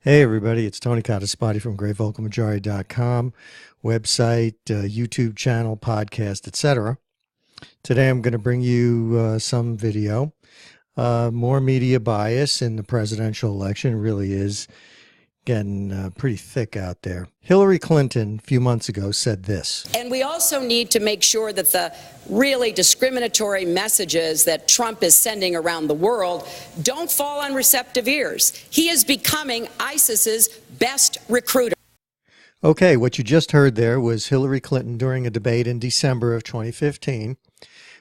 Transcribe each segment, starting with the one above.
Hey everybody, it's Tony Cottaspotty from GreatVocalMajority.com, website, YouTube channel, podcast, etc. Today I'm going to bring you some video. More media bias in the presidential election really is getting pretty thick out there. Hillary Clinton, a few months ago, said this. And we also need to make sure that the really discriminatory messages that Trump is sending around the world don't fall on receptive ears. He is becoming ISIS's best recruiter. Okay, what you just heard there was Hillary Clinton during a debate in December of 2015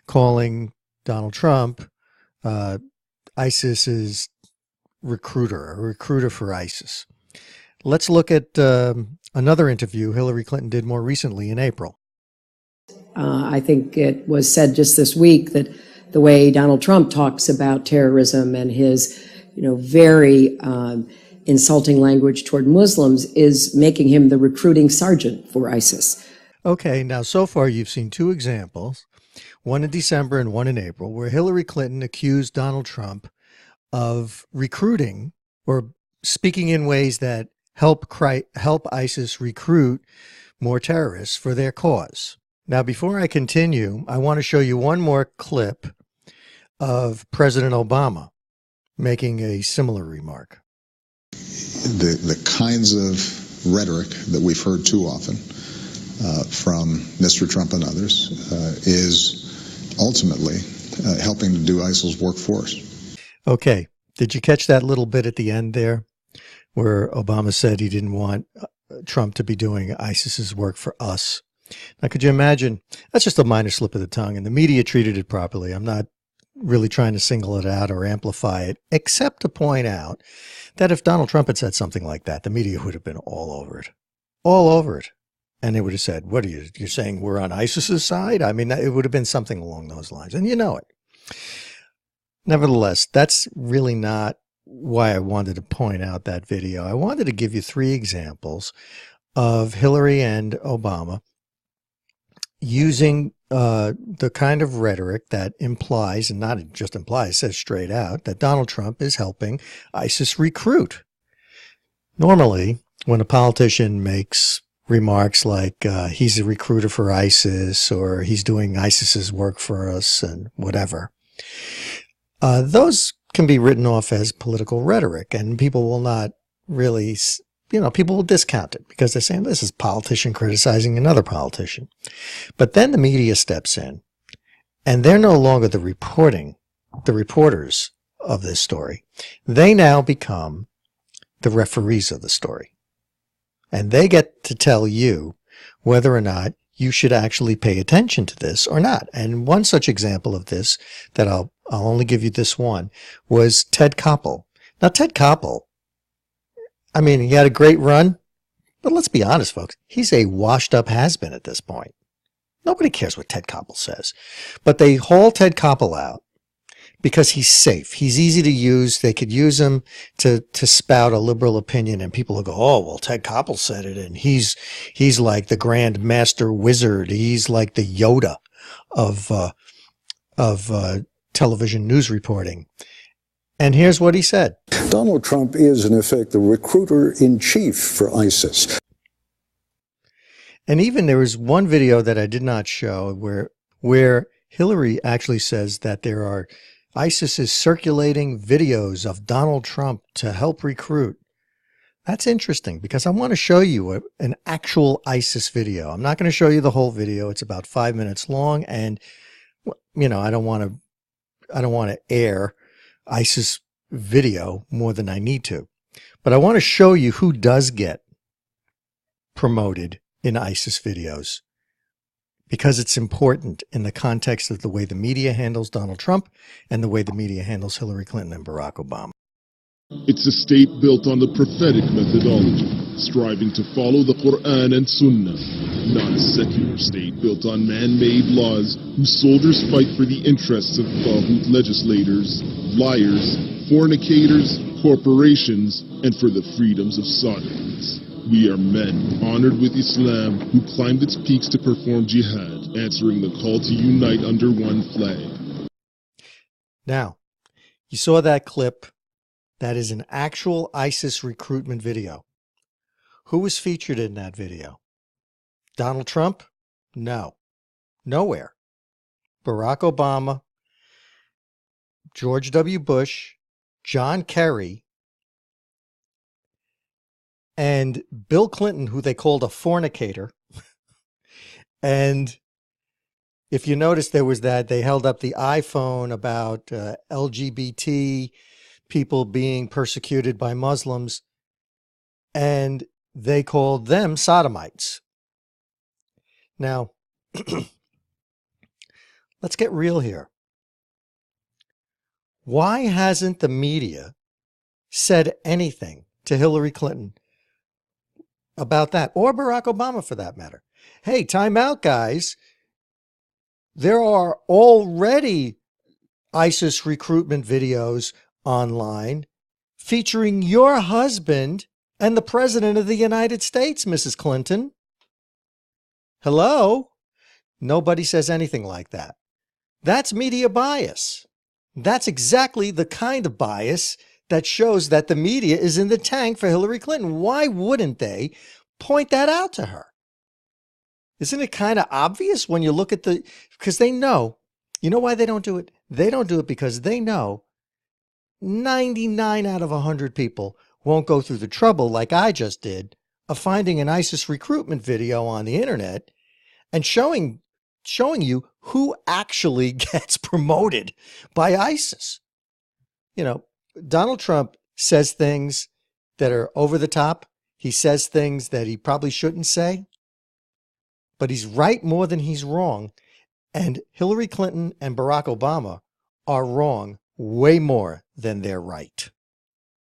calling Donald Trump ISIS's recruiter, a recruiter for ISIS. Let's look at another interview Hillary Clinton did more recently in April. I think it was said just this week that the way Donald Trump talks about terrorism and his, very insulting language toward Muslims is making him the recruiting sergeant for ISIS. Okay, now so far you've seen two examples, one in December and one in April, where Hillary Clinton accused Donald Trump of recruiting or speaking in ways that help ISIS recruit more terrorists for their cause. Now, before I continue, I want to show you one more clip of President Obama making a similar remark. The kinds of rhetoric that we've heard too often from Mr. Trump and others is ultimately helping to do ISIL's work for us. Okay, did you catch that little bit at the end there where Obama said he didn't want Trump to be doing ISIS's work for us? Now, could you imagine? That's just a minor slip of the tongue, and the media treated it properly. I'm not really trying to single it out or amplify it, except to point out that if Donald Trump had said something like that, the media would have been all over it. All over it. And they would have said, what are you, you're saying we're on ISIS's side? I mean, it would have been something along those lines, and you know it. Nevertheless, that's really not why I wanted to point out that video. I wanted to give you three examples of Hillary and Obama using the kind of rhetoric that implies, and not just implies, says straight out, that Donald Trump is helping ISIS recruit. Normally, when a politician makes remarks like he's a recruiter for ISIS or he's doing ISIS's work for us and whatever, those can be written off as political rhetoric, and people will not really, people will discount it because they're saying this is a politician criticizing another politician. But then the media steps in, and they're no longer the reporters of this story. They now become the referees of the story. And they get to tell you whether or not you should actually pay attention to this or not. And one such example of this that I'll only give you this one was Ted Koppel. Now, Ted Koppel, I mean, he had a great run, but let's be honest, folks. He's a washed-up has-been at this point. Nobody cares what Ted Koppel says. But they haul Ted Koppel out because he's safe. He's easy to use. They could use him to spout a liberal opinion, and people will go, oh, well, Ted Koppel said it, and he's like the grand master wizard. He's like the Yoda of television news reporting. And here's what he said. Donald Trump is, in effect, the recruiter-in-chief for ISIS. And even there was one video that I did not show where Hillary actually says that there are ISIS is circulating videos of Donald Trump to help recruit. That's interesting because I want to show you an actual ISIS video. I'm not going to show you the whole video. It's about 5 minutes long, and I don't want to air ISIS video more than I need to. But I want to show you who does get promoted in ISIS videos because it's important in the context of the way the media handles Donald Trump and the way the media handles Hillary Clinton and Barack Obama. It's a state built on the prophetic methodology, striving to follow the Quran and Sunnah, not a secular state built on man-made laws whose soldiers fight for the interests of Taghut legislators, liars, fornicators, corporations, and for the freedoms of sodomies. We are men, honored with Islam, who climbed its peaks to perform jihad, answering the call to unite under one flag. Now, you saw that clip That is an actual ISIS recruitment video. Who was featured in that video? Donald Trump? No. Nowhere. Barack Obama, George W. Bush, John Kerry, and Bill Clinton, who they called a fornicator. And if you notice, there was that they held up the iPhone about LGBT people being persecuted by Muslims, and they called them sodomites. Now, let's get real here. Why hasn't the media said anything to Hillary Clinton about that, or Barack Obama for that matter? Hey, time out, guys. There are already ISIS recruitment videos online featuring your husband and the President of the United States, Mrs. Clinton. Hello? Nobody says anything like that. That's media bias. That's exactly the kind of bias that shows that the media is in the tank for Hillary Clinton. Why wouldn't they point that out to her? Isn't it kind of obvious when you look at because they know, you know why they don't do it? They don't do it because they know 99 out of 100 people won't go through the trouble like I just did of finding an ISIS recruitment video on the internet and showing you who actually gets promoted by ISIS. You know, Donald Trump says things that are over the top. He says things that he probably shouldn't say, but he's right more than he's wrong. And Hillary Clinton and Barack Obama are wrong way more than they're right.